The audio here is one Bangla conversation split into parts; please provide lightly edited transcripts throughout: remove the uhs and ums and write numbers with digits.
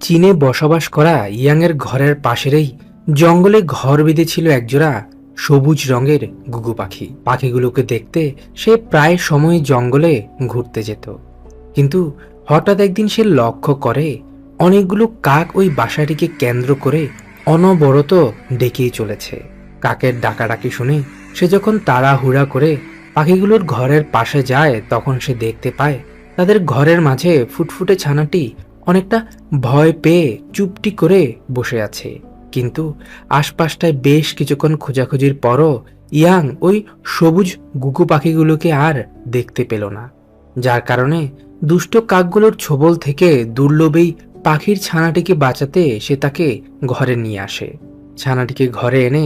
চীনে বসবাস করা ইয়াংয়ের ঘরের পাশেরই জঙ্গলে ঘর বেঁধেছিল একজোড়া সবুজ রঙের ঘুঘু পাখি। পাখিগুলোকে দেখতে সে প্রায় সময় জঙ্গলে ঘুরতে যেত, কিন্তু হঠাৎ একদিন সে লক্ষ্য করে অনেকগুলো কাক ওই বাসাটিকে কেন্দ্র করে অনবরত ডেকেই চলেছে। কাকের ডাকাডাকি শুনে সে যখন তাড়াহুড়া করে পাখিগুলোর ঘরের পাশে যায়, তখন সে দেখতে পায় তাদের ঘরের মাঝে ফুটফুটে ছানাটি অনেকটা ভয় পেয়ে চুপটি করে বসে আছে। কিন্তু আশপাশটায় বেশ কিছুক্ষণ খোঁজাখুঁজির পরও ইয়াং ওই সবুজ ঘুঘু পাখিগুলোকে আর দেখতে পেল না, যার কারণে দুষ্ট কাকগুলোর ছোবল থেকে দুর্লভেই পাখির ছানাটিকে বাঁচাতে সে তাকে ঘরে নিয়ে আসে। ছানাটিকে ঘরে এনে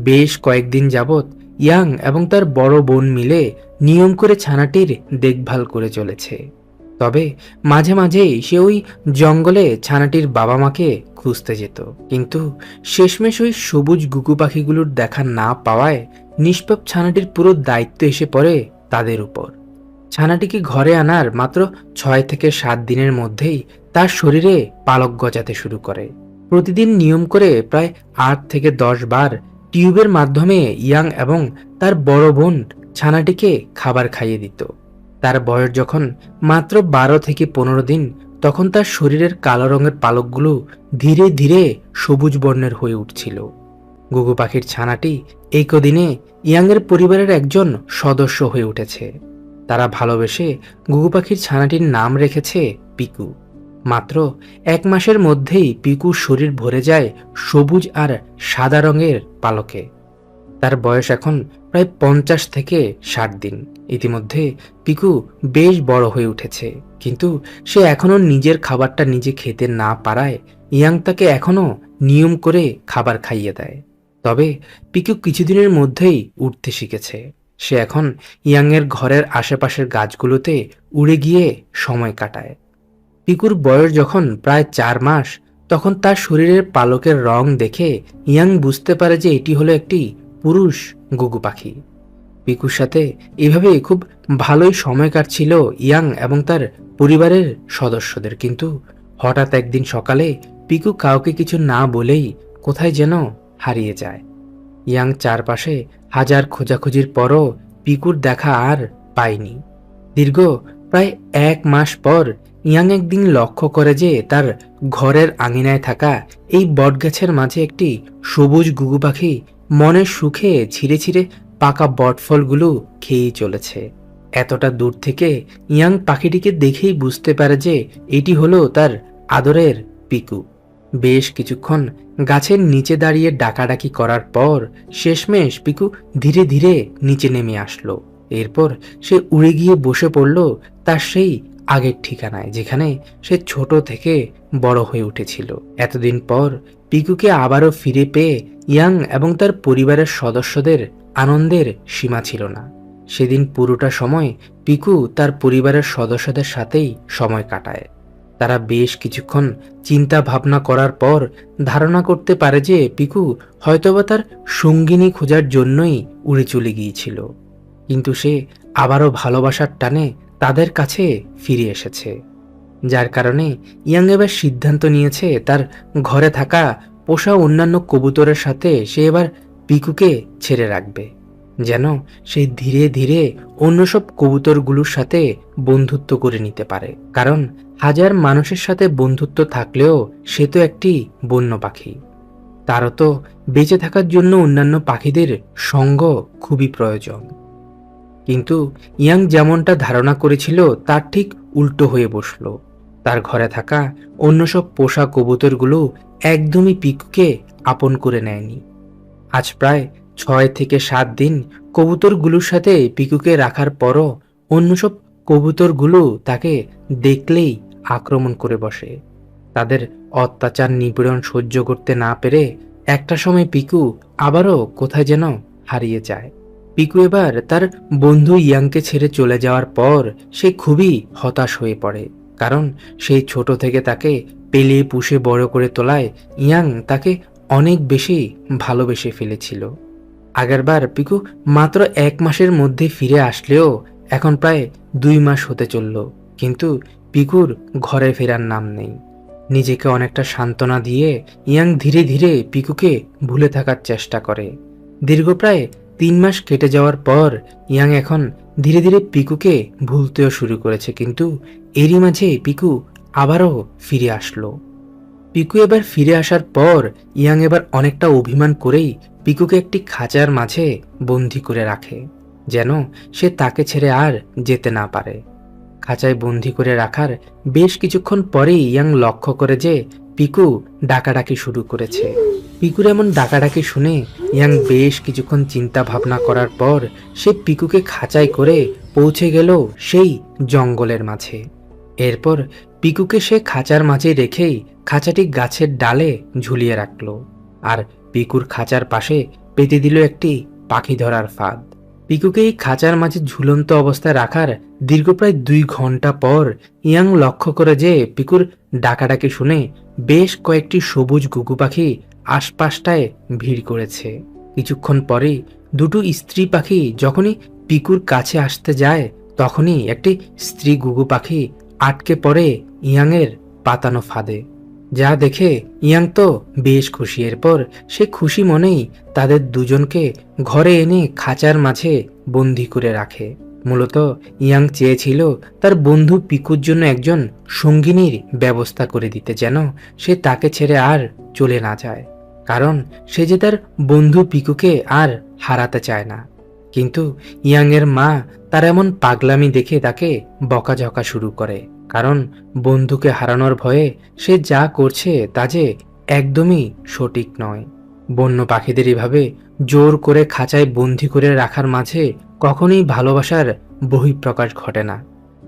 বেশ কয়েকদিন যাবৎ ইয়াং এবং তার বড় বোন মিলে নিয়ম করে ছানাটির দেখভাল করে চলেছে। তবে মাঝে মাঝেই সে ওই জঙ্গলে ছানাটির বাবা মাকে খুঁজতে যেত, কিন্তু শেষমেশ ওই সবুজ ঘুঘু পাখিগুলোর দেখা না পাওয়ায় নিষ্পাপ ছানাটির পুরো দায়িত্ব এসে পড়ে তাদের উপর। ছানাটিকে ঘরে আনার মাত্র 6 থেকে 7 দিনের মধ্যেই তার শরীরে পালক গজাতে শুরু করে। প্রতিদিন নিয়ম করে প্রায় 8 থেকে 10 বার টিউবের মাধ্যমে ইয়াং এবং তার বড় বোন ছানাটিকে খাবার খাইয়ে দিত। তার বয়স যখন মাত্র 12 থেকে 15 দিন, তখন তার শরীরের কালো রঙের পালকগুলো ধীরে ধীরে সবুজ বর্ণের হয়ে উঠছিল। ঘুঘু পাখির ছানাটি এই কদিনে ইয়াংয়ের পরিবারের একজন সদস্য হয়ে উঠেছে। তারা ভালোবেসে ঘুঘু পাখির ছানাটির নাম রেখেছে পিকু। মাত্র 1 মাসের মধ্যেই পিকুর শরীর ভরে যায় সবুজ আর সাদা রঙের পালকে। তার বয়স এখন প্রায় 50 থেকে 60 দিন। ইতিমধ্যে পিকু বেশ বড় হয়ে উঠেছে, কিন্তু সে এখনো নিজের খাবারটা নিজে খেতে না পারায় ইয়াং তাকে এখনো নিয়ম করে খাবার খাইয়ে দেয়। তবে পিকু কিছুদিনের মধ্যেই উঠতে শিখেছে। সে এখন ইয়াংয়ের ঘরের আশেপাশের গাছগুলোতে উড়ে গিয়ে সময় কাটায়। পিকুর বয়স যখন প্রায় 4 মাস, তখন তার শরীরের পালকের রং দেখে ইয়াং বুঝতে পারে যে এটি হলো একটি পুরুষ ঘুঘু পাখি। পিকুর সাথে এভাবে খুব ভালোই সময় কাটছিল ইয়াং এবং তার পরিবারের সদস্যদের। কিন্তু হঠাৎ একদিন সকালে পিকু কাউকে কিছু না বলেই কোথায় যেন হারিয়ে যায়। ইয়াং চারপাশে হাজার খোঁজাখুঁজির পরও পিকুর দেখা আর পায়নি। দীর্ঘ প্রায় 1 মাস পর ইয়াং একদিন লক্ষ্য করে যে তার ঘরের আঙিনায় থাকা এই বটগাছের মাঝে একটি সবুজ ঘুঘু পাখি মনের সুখে ছিঁড়ে ছিঁড়ে পাকা বটফলগুলো খেয়েই চলেছে। এতটা দূর থেকে ইয়াং পাখিটিকে দেখেই বুঝতে পারে যে এটি হলো তার আদরের পিকু। বেশ কিছুক্ষণ গাছের নিচে দাঁড়িয়ে ডাকাডাকি করার পর শেষমেশ পিকু ধীরে ধীরে নিচে নেমে আসলো। এরপর সে উড়ে গিয়ে বসে পড়ল তার সেই আগের ঠিকানায়, যেখানে সে ছোট থেকে বড় হয়ে উঠেছিল। এতদিন পর পিকুকে আবারও ফিরে পেয়ে ইয়াং এবং তার পরিবারের সদস্যদের আনন্দের সীমা ছিল না। সেদিন পুরোটা সময় পিকু তার পরিবারের সদস্যদের সাথেই সময় কাটায়। তারা বেশ কিছুক্ষণ চিন্তা ভাবনা করার পর ধারণা করতে পারে যে পিকু হয়তোবা তার সঙ্গিনী খোঁজার জন্যই উড়ে চলে গিয়েছিল, কিন্তু সে আবারও ভালোবাসার টানে তাদের কাছে ফিরে এসেছে। যার কারণে ইয়াং এবার সিদ্ধান্ত নিয়েছে তার ঘরে থাকা পোষা অন্যান্য কবুতরের সাথে সে এবার পিকুকে ছেড়ে রাখবে, যেন সে ধীরে ধীরে অন্য সব কবুতরগুলোর সাথে বন্ধুত্ব করে নিতে পারে। কারণ হাজার মানুষের সাথে বন্ধুত্ব থাকলেও সে তো একটি বন্য পাখি। তারও তো বেঁচে থাকার জন্য অন্যান্য পাখিদের সঙ্গ খুবই প্রয়োজন। কিন্তু ইয়াং যেমনটা ধারণা করেছিল তার ঠিক উল্টো হয়ে বসল। তার ঘরে থাকা অন্য সব পোষা কবুতরগুলো একদমই পিকুকে আপন করে নেয়নি। আজ প্রায় 6 থেকে 7 দিন কবুতরগুলোর সাথে পিকুকে রাখার পরও অন্য সব কবুতরগুলো তাকে দেখলেই আক্রমণ করে বসে। তাদের অত্যাচার নিপীড়ন সহ্য করতে না পেরে একটা সময় পিকু আবারও কোথায় যেন হারিয়ে যায়। পিকু এবার তার বন্ধু ইয়াংকে ছেড়ে চলে যাওয়ার পর সে খুবই হতাশ হয়ে পড়ে, কারণ সেই ছোট থেকে তাকে পেলে পুষে বড় করে তোলায় ইয়াং তাকে অনেক বেশি ভালোবেসে ফেলেছিল। আগেরবার পিকু মাত্র 1 মাসের মধ্যে ফিরে আসলেও এখন প্রায় 2 মাস হতে চলল, কিন্তু পিকুর ঘরে ফেরার নাম নেই। নিজেকে অনেকটা সান্ত্বনা দিয়ে ইয়াং ধীরে ধীরে পিকুকে ভুলে থাকার চেষ্টা করে। দীর্ঘ প্রায় 3 মাস কেটে যাওয়ার পর ইয়াং এখন ধীরে ধীরে পিকুকে ভুলতেও শুরু করেছে, কিন্তু এরই মাঝে পিকু আবারও ফিরে আসলো। পিকু এবার ফিরে আসার পর ইয়াং এবার অনেকটা অভিমান করেই পিকুকে একটি খাঁচার মাঝে বন্দি করে রাখে, যেন সে তাকে ছেড়ে আর যেতে না পারে। খাঁচায় বন্দি করে রাখার বেশ কিছুক্ষণ পরেই ইয়াং লক্ষ্য করে যে পিকু ডাকাডাকি শুরু করেছে। পিকুর এমন ডাকাডাকি শুনে ইয়াং বেশ কিছুক্ষণ চিন্তা ভাবনা করার পর সে পিকুকে খাঁচায় করে পৌঁছে গেল সেই জঙ্গলের মাঝে। এরপর পিকুকে সে খাঁচার মাঝে রেখেই খাঁচাটি গাছের ডালে ঝুলিয়ে রাখল, আর পিকুর খাঁচার পাশে পেতে দিল একটি পাখি ধরার ফাঁদ। পিকুকে এই খাঁচার মাঝে ঝুলন্ত অবস্থায় রাখার দীর্ঘ প্রায় 2 ঘন্টা পর ইয়াং লক্ষ্য করে যে পিকুর ডাকাডাকি শুনে বেশ কয়েকটি সবুজ ঘুঘু পাখি আশপাশটায় ভিড় করেছে। কিছুক্ষণ পরেই দুটো স্ত্রী পাখি যখনই পিকুর কাছে আসতে যায় তখনই একটি স্ত্রী ঘুঘু পাখি আটকে পড়ে ইয়াংয়ের পাতানো ফাঁদে। যা দেখে ইয়াং তো বেশ খুশি। এরপর সে খুশি মনেই তাদের দুজনকে ঘরে এনে খাঁচার মাঝে বন্দি করে রাখে। মূলত ইয়াং চেয়েছিল তার বন্ধু পিকুর জন্য একজন সঙ্গিনীর ব্যবস্থা করে দিতে, যেন সে তাকে ছেড়ে আর চলে না যায়, কারণ সে যে তার বন্ধু পিকুকে আর হারাতে চায় না। কিন্তু ইয়াংয়ের মা তার এমন পাগলামি দেখে তাকে বকাঝকা শুরু করে, কারণ বন্ধুকে হারানোর ভয়ে সে যা করছে তা যে একদমই সঠিক নয়। বন্য পাখিদের এভাবে জোর করে খাঁচায় বন্দি করে রাখার মাঝে কখনোই ভালোবাসার বহিঃপ্রকাশ ঘটে না,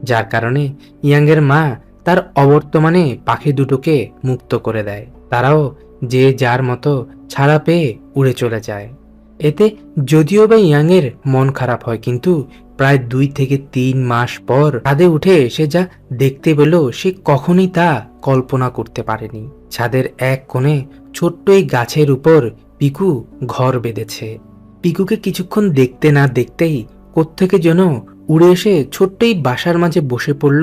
যার কারণে ইয়াংয়ের মা তার অবর্তমানে পাখি দুটোকে মুক্ত করে দেয়। তারাও যে যার মতো ছাড়া পেয়ে উড়ে চলে যায়। এতে যদিও বা ইয়াংয়ের মন খারাপ হয়, কিন্তু প্রায় 2 থেকে 3 মাস পর ছাদে উঠে সে যা দেখতে পেল সে কখনোই তা কল্পনা করতে পারেনি। ছাদের এক কোণে ছোট্ট এই গাছের উপর পিকু ঘর বেঁধেছে। পিকুকে কিছুক্ষণ দেখতে না দেখতেই কোত্থেকে যেন উড়ে এসে ছোট্ট এই বাসার মাঝে বসে পড়ল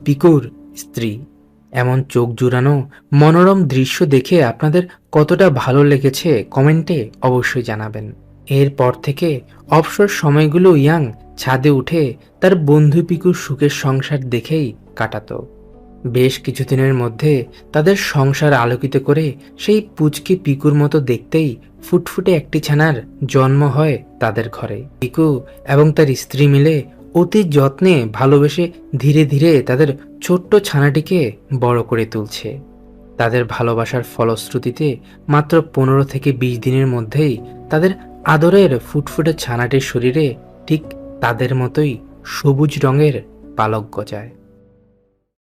পিকুর স্ত্রী। এমন চোখ জুড়ানো মনোরম দৃশ্য দেখে আপনাদের কতটা ভালো লেগেছে কমেন্টে অবশ্যই জানাবেন। এরপর থেকে অবসর সময়গুলো ইয়াং ছাদে উঠে তার বন্ধু পিকুর সুখের সংসার দেখেই কাটাতো। বেশ কিছুদিনের মধ্যে তাদের সংসার আলোকিত করে সেই পুচকি পিকুর মতো দেখতেই ফুটফুটে একটি ছানার জন্ম হয় তাদের ঘরে। পিকু এবং তার স্ত্রী মিলে অতি যত্নে ভালোবেসে ধীরে ধীরে তাদের ছোট্ট ছানাটিকে বড় করে তুলছে। তাদের ভালোবাসার ফলশ্রুতিতে মাত্র 15 থেকে 20 দিনের মধ্যেই তাদের আদরের ফুটফুটে ছানাটির শরীরে ঠিক তাদের মতোই সবুজ রঙের পালক গজায়।